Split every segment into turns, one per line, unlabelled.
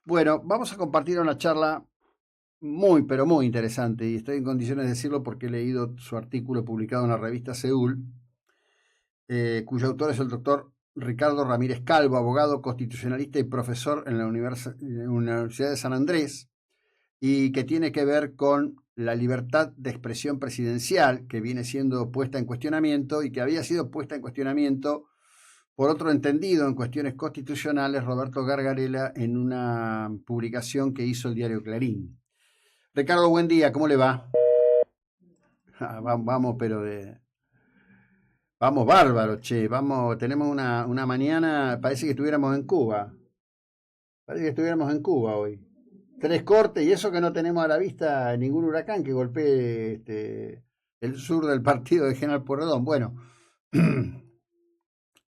Bueno, vamos a compartir una charla muy, pero muy interesante y estoy en condiciones de decirlo porque he leído su artículo publicado en la revista Seúl, cuyo autor es el doctor Ricardo Ramírez Calvo, abogado constitucionalista y profesor en la Universidad de San Andrés, y que tiene que ver con la libertad de expresión presidencial que viene siendo puesta en cuestionamiento y que había sido puesta en cuestionamiento por otro entendido en cuestiones constitucionales, Roberto Gargarella, en una publicación que hizo el diario Clarín. Ricardo, buen día, ¿cómo le va? Vamos, pero vamos bárbaro, che, vamos, tenemos una mañana, parece que estuviéramos en Cuba. Parece que estuviéramos en Cuba hoy. Tres cortes y eso que no tenemos a la vista ningún huracán que golpee el sur del partido de General Porredón. Bueno,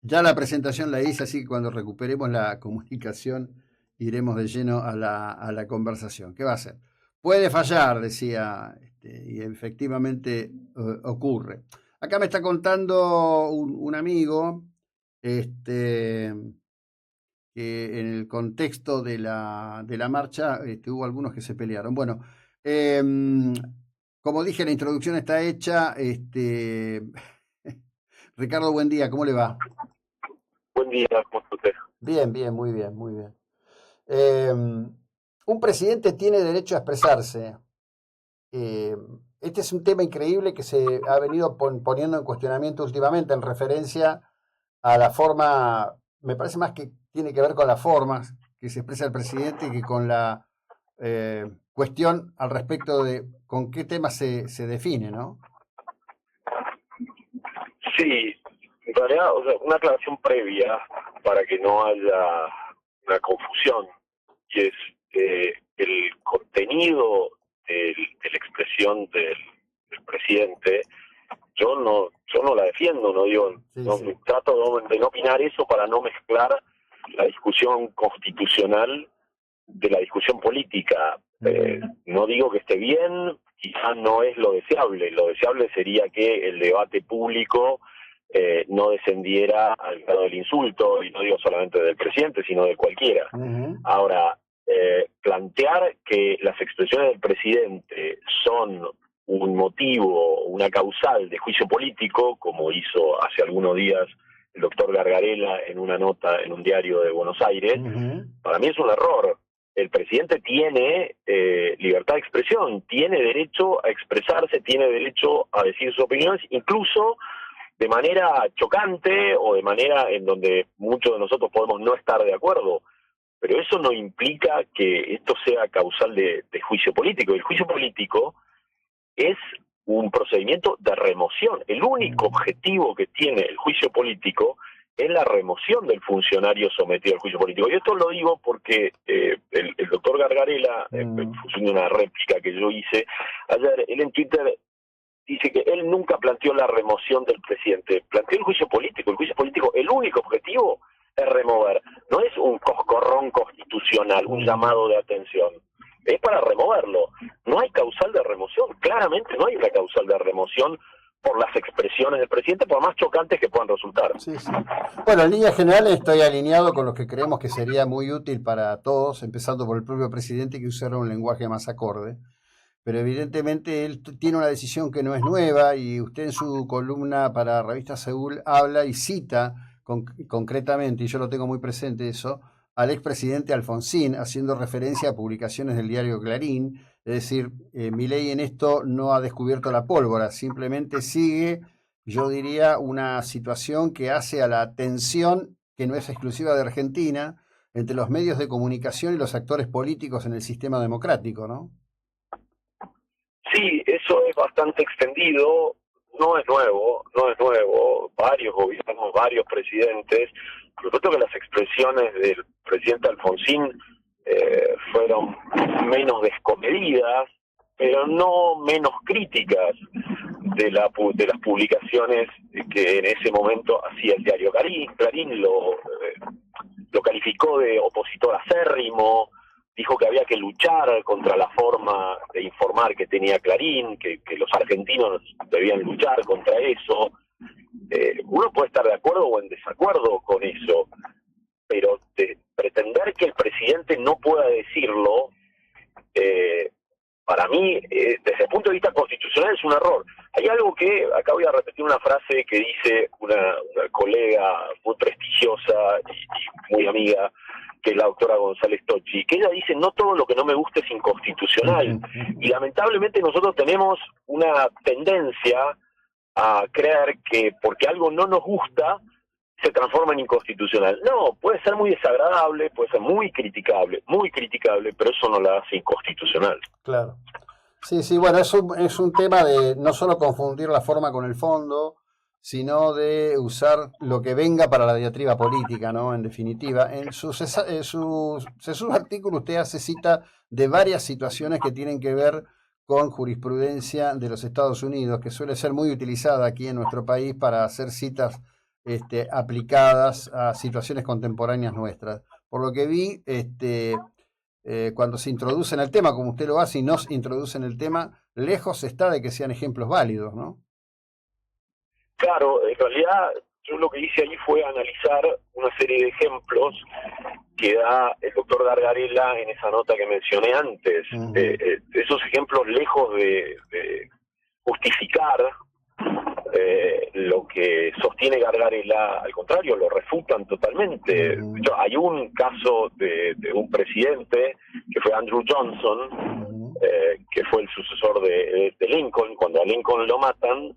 ya la presentación la hice, así que cuando recuperemos la comunicación iremos de lleno a la conversación. ¿Qué va a hacer? Puede fallar, decía, y efectivamente ocurre. Acá me está contando un amigo que en el contexto de la marcha hubo algunos que se pelearon. Bueno, como dije, la introducción está hecha. Ricardo, buen día, ¿cómo le va?
Buen día, ¿cómo está usted?
Bien, bien, muy bien, muy bien. Eh, un presidente tiene derecho a expresarse. Eh, este es un tema increíble que se ha venido poniendo en cuestionamiento últimamente en referencia a la forma, me parece más que tiene que ver con las formas que se expresa el presidente que con la cuestión al respecto de con qué tema se define, ¿no?
Sí, en realidad, o sea, una aclaración previa para que no haya una confusión, y es el contenido de la expresión del presidente. Yo no la defiendo, no digo,
Sí,
no,
sí.
trato de no opinar eso para no mezclar la discusión constitucional de la discusión política.
Ujú.
No digo que esté bien, quizás no es lo deseable. Lo deseable sería que el debate público no descendiera al grado del insulto, y no digo solamente del presidente, sino de cualquiera.
Ujú.
Ahora, plantear que las expresiones del presidente son un motivo, una causal de juicio político, como hizo hace algunos días el doctor Gargarella en una nota en un diario de Buenos Aires,
Ujú.
para mí es un error. El presidente tiene libertad de expresión, tiene derecho a expresarse, tiene derecho a decir sus opiniones, incluso de manera chocante o de manera en donde muchos de nosotros podemos no estar de acuerdo. Pero eso no implica que esto sea causal de juicio político. El juicio político es un procedimiento de remoción. El único
Ujú.
objetivo que tiene el juicio político es la remoción del funcionario sometido al juicio político. Y esto lo digo porque el doctor Gargarella, en
Ujú.
función de una réplica que yo hice ayer, él en Twitter dice que él nunca planteó la remoción del presidente, planteó el juicio político. El juicio político, el único objetivo es remover, no es un coscorrón constitucional, un
Ujú.
llamado de atención, es para removerlo. No hay causal de remoción, claramente no hay una causal de remoción por las expresiones del presidente, por más chocantes que puedan resultar.
Sí, sí. Bueno, en líneas generales estoy alineado con los que creemos que sería muy útil para todos, empezando por el propio presidente que usara un lenguaje más acorde. Pero evidentemente él tiene una decisión que no es nueva y usted en su columna para Revista Seúl habla y cita concretamente, y yo lo tengo muy presente eso, al expresidente Alfonsín, haciendo referencia a publicaciones del diario Clarín. Es decir, Milei en esto no ha descubierto la pólvora, simplemente sigue, yo diría, una situación que hace a la tensión, que no es exclusiva de Argentina, entre los medios de comunicación y los actores políticos en el sistema democrático, ¿no?
Sí, eso es bastante extendido, no es nuevo, varios gobiernos, varios presidentes. Por supuesto que las expresiones del presidente Alfonsín fueron menos descomedidas, pero no menos críticas de las publicaciones que en ese momento hacía el diario Clarín. Clarín lo calificó de opositor acérrimo, dijo que había que luchar contra la forma de informar que tenía Clarín, que los argentinos debían luchar contra eso. Uno puede estar de acuerdo o en desacuerdo con eso, pero pretender que el presidente no pueda decirlo, para mí, desde el punto de vista constitucional, es un error. Hay algo que, acá voy a repetir una frase que dice una colega muy prestigiosa y muy amiga, que es la doctora González Tocci, que ella dice: no todo lo que no me gusta es inconstitucional. Y lamentablemente nosotros tenemos una tendencia a creer que porque algo no nos gusta, se transforma en inconstitucional. No, puede ser muy desagradable, puede ser muy criticable, pero eso no la hace inconstitucional.
Claro. Sí, sí, bueno, es un tema de no solo confundir la forma con el fondo, sino de usar lo que venga para la diatriba política, ¿no? En definitiva, en sus artículos usted hace cita de varias situaciones que tienen que ver con jurisprudencia de los Estados Unidos, que suele ser muy utilizada aquí en nuestro país para hacer citas aplicadas a situaciones contemporáneas nuestras. Por lo que vi, cuando se introduce en el tema, como usted lo hace y nos introduce en el tema, lejos está de que sean ejemplos válidos, ¿no?
Claro, en realidad yo lo que hice ahí fue analizar una serie de ejemplos que da el doctor Gargarella en esa nota que mencioné antes. Esos ejemplos, lejos de justificar lo que sostiene Gargarella, al contrario, lo refutan totalmente. Hay un caso de un presidente que fue Andrew Johnson, que fue el sucesor de Lincoln. Cuando a Lincoln lo matan,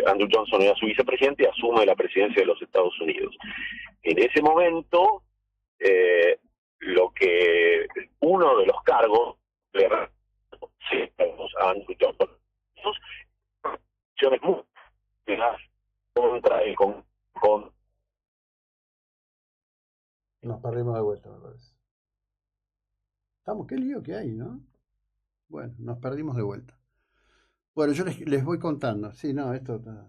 Andrew Johnson era su vicepresidente y asume la presidencia de los Estados Unidos. En ese momento, lo que uno de los cargos le a Andrew Johnson es muy contra el con
Nos perdimos de vuelta, me parece. Qué lío que hay, ¿no? Bueno, nos perdimos de vuelta. Bueno, yo les voy contando. Sí, no, esto está...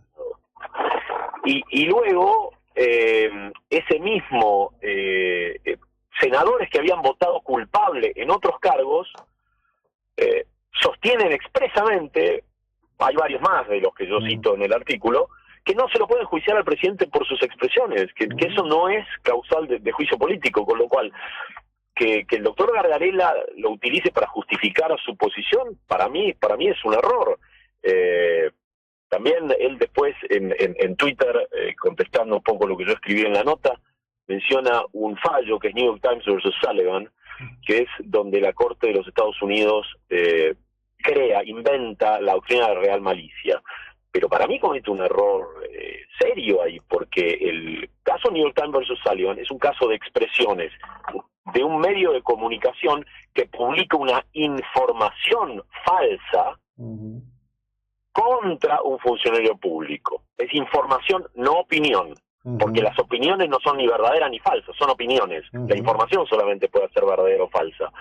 Y luego, ese mismo senadores que habían votado culpable en otros cargos, sostienen expresamente, hay varios más de los que yo cito en el artículo, que no se lo pueden juiciar al presidente por sus expresiones, que eso no es causal de juicio político, con lo cual que el doctor Gargarella lo utilice para justificar su posición, para mí es un error. También él después en Twitter, contestando un poco lo que yo escribí en la nota, menciona un fallo que es New York Times versus Sullivan, que es donde la Corte de los Estados Unidos inventa la doctrina de real malicia. Pero para mí comete un error serio ahí, porque el caso New York Times versus Sullivan es un caso de expresiones de un medio de comunicación que publica una información falsa contra un funcionario público. Es información, no opinión, porque las opiniones no son ni verdaderas ni falsas, son opiniones. La información solamente puede ser verdadera o falsa.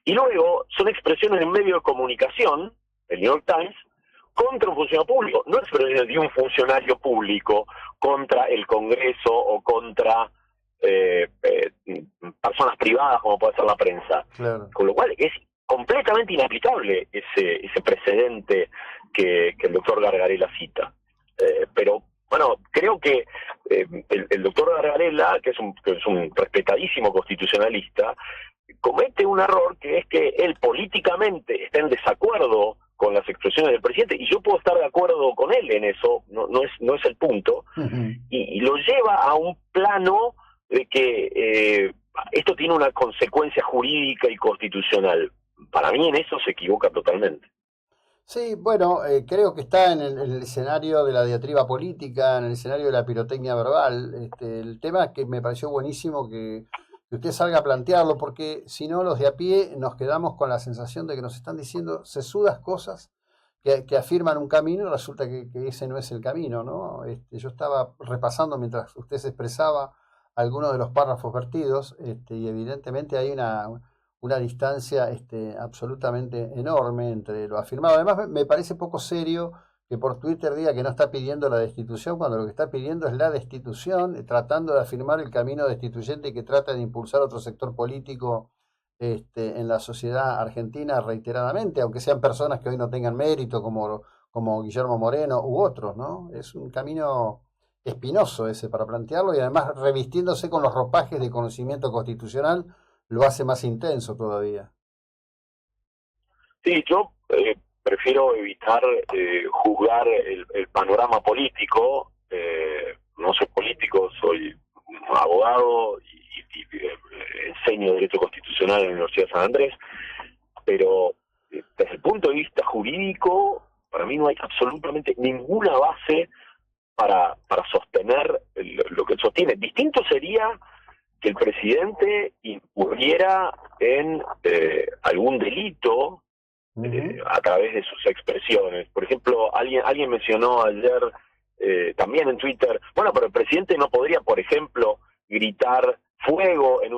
Y luego son expresiones de un medio de comunicación, el New York Times, contra un funcionario público, no expresiones de un funcionario público contra el Congreso o contra personas privadas como puede ser la prensa. Claro. Con lo cual es completamente inaplicable ese precedente que el doctor Gargarella cita. Pero bueno, creo que el doctor Gargarella, que es un respetadísimo constitucionalista, comete un error, que es que él políticamente está en desacuerdo con las expresiones del presidente, y yo puedo estar de acuerdo con él en eso, no es el punto, y lo lleva a un plano de que esto tiene una consecuencia jurídica y constitucional. Para mí en eso se equivoca totalmente.
Sí, bueno, creo que está en el escenario de la diatriba política, en el escenario de la pirotecnia verbal. El tema que me pareció buenísimo que usted salga a plantearlo, porque si no, los de a pie nos quedamos con la sensación de que nos están diciendo sesudas cosas que afirman un camino y resulta que ese no es el camino, ¿no? Yo estaba repasando mientras usted se expresaba algunos de los párrafos vertidos, y evidentemente hay una distancia absolutamente enorme entre lo afirmado. Además, me parece poco serio que por Twitter diga que no está pidiendo la destitución, cuando lo que está pidiendo es la destitución, tratando de afirmar el camino destituyente que trata de impulsar otro sector político en la sociedad argentina reiteradamente, aunque sean personas que hoy no tengan mérito, como Guillermo Moreno u otros, ¿no? Es un camino espinoso ese para plantearlo y además revistiéndose con los ropajes de conocimiento constitucional lo hace más intenso todavía.
Sí, yo prefiero evitar juzgar el panorama político. No soy político, soy abogado y enseño Derecho Constitucional en la Universidad de San Andrés, pero desde el punto de vista jurídico, para mí no hay absolutamente ninguna base para sostener lo que él sostiene. Distinto sería que el presidente incurriera en algún delito a través de sus expresiones. Por ejemplo, alguien mencionó ayer también en Twitter, bueno, pero el presidente no podría, por ejemplo, gritar fuego en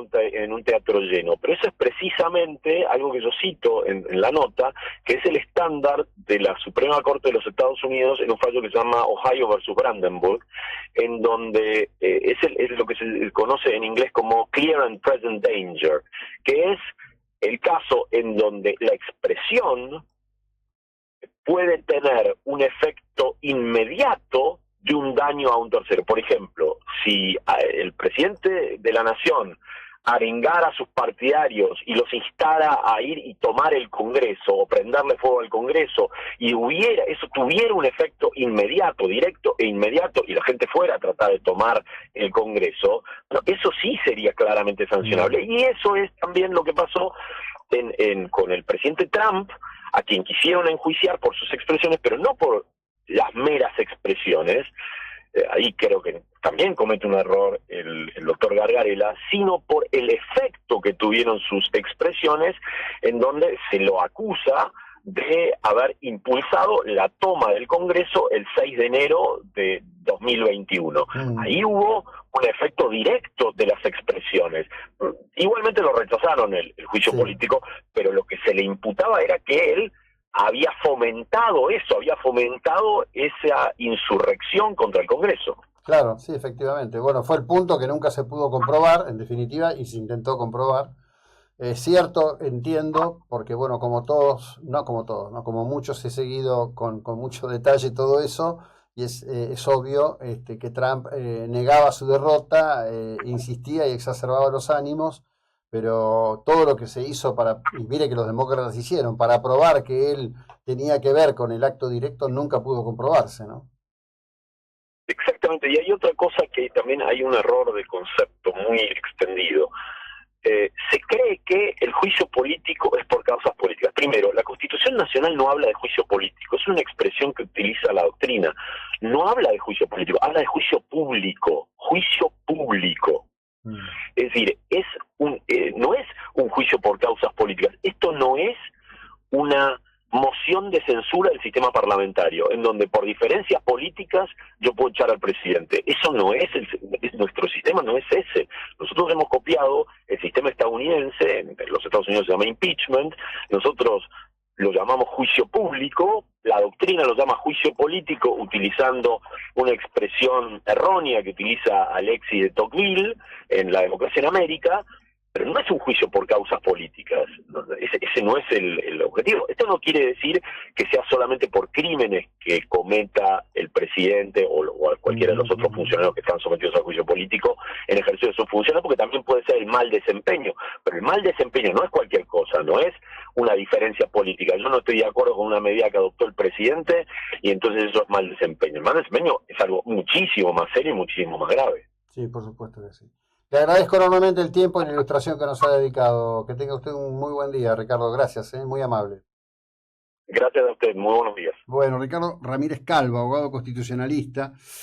un teatro lleno, pero eso es precisamente algo que yo cito en la nota, que es el estándar de la Suprema Corte de los Estados Unidos en un fallo que se llama Ohio versus Brandenburg, en donde es lo que se conoce en inglés como clear and present danger, que es el caso en donde la expresión puede tener un efecto inmediato de un daño a un tercero. Por ejemplo, si el presidente de la nación arengara a sus partidarios y los instara a ir y tomar el Congreso o prenderle fuego al Congreso y eso tuviera un efecto inmediato, directo e inmediato, y la gente fuera a tratar de tomar el Congreso, bueno, eso sí sería claramente sancionable. Y eso es también lo que pasó con el presidente Trump, a quien quisieron enjuiciar por sus expresiones, pero no por las meras expresiones. Ahí creo que también comete un error el doctor Gargarella, sino por el efecto que tuvieron sus expresiones, en donde se lo acusa de haber impulsado la toma del Congreso el 6 de enero de 2021. Ahí hubo un efecto directo de las expresiones. Igualmente lo rechazaron el juicio político, pero lo que se le imputaba era que él había fomentado eso, había fomentado esa insurrección contra el Congreso.
Claro, sí, efectivamente. Bueno, fue el punto que nunca se pudo comprobar, en definitiva, y se intentó comprobar. Es cierto, entiendo, porque bueno, como todos, no como todos, ¿no? Como muchos he seguido con mucho detalle todo eso, y es obvio que Trump negaba su derrota, insistía y exacerbaba los ánimos, pero todo lo que se hizo y mire que los demócratas hicieron, para probar que él tenía que ver con el acto directo, nunca pudo comprobarse, ¿no?
Exactamente, y hay otra cosa que también hay un error de concepto muy extendido. Se cree que el juicio político es por causas políticas. Primero, la Constitución Nacional no habla de juicio político, es una expresión que utiliza la doctrina. No habla de juicio político, habla de juicio público. Juicio público. Es decir, no es un juicio por causas políticas. Esto no es una moción de censura del sistema parlamentario, en donde por diferencias políticas yo puedo echar al presidente. Eso no es nuestro sistema, no es ese. Nosotros hemos copiado el sistema estadounidense, en los Estados Unidos se llama impeachment, nosotros lo llamamos juicio público, la doctrina lo llama juicio político, utilizando una expresión errónea que utiliza Alexis de Tocqueville en La democracia en América, pero no es un juicio por causas políticas, ¿no? Ese no es el objetivo. Esto no quiere decir que sea solamente por crímenes que cometa el presidente o cualquiera de los otros funcionarios que están sometidos al juicio político en ejercicio de sus funciones, porque también puede ser el mal desempeño. Pero el mal desempeño no es cualquier cosa, no es una diferencia política. Yo no estoy de acuerdo con una medida que adoptó el presidente y entonces eso es mal desempeño. El mal desempeño es algo muchísimo más serio y muchísimo más grave.
Sí, por supuesto que sí. Le agradezco enormemente el tiempo y la ilustración que nos ha dedicado. Que tenga usted un muy buen día, Ricardo. Gracias, muy amable.
Gracias a usted. Muy buenos días.
Bueno, Ricardo Ramírez Calvo, abogado constitucionalista.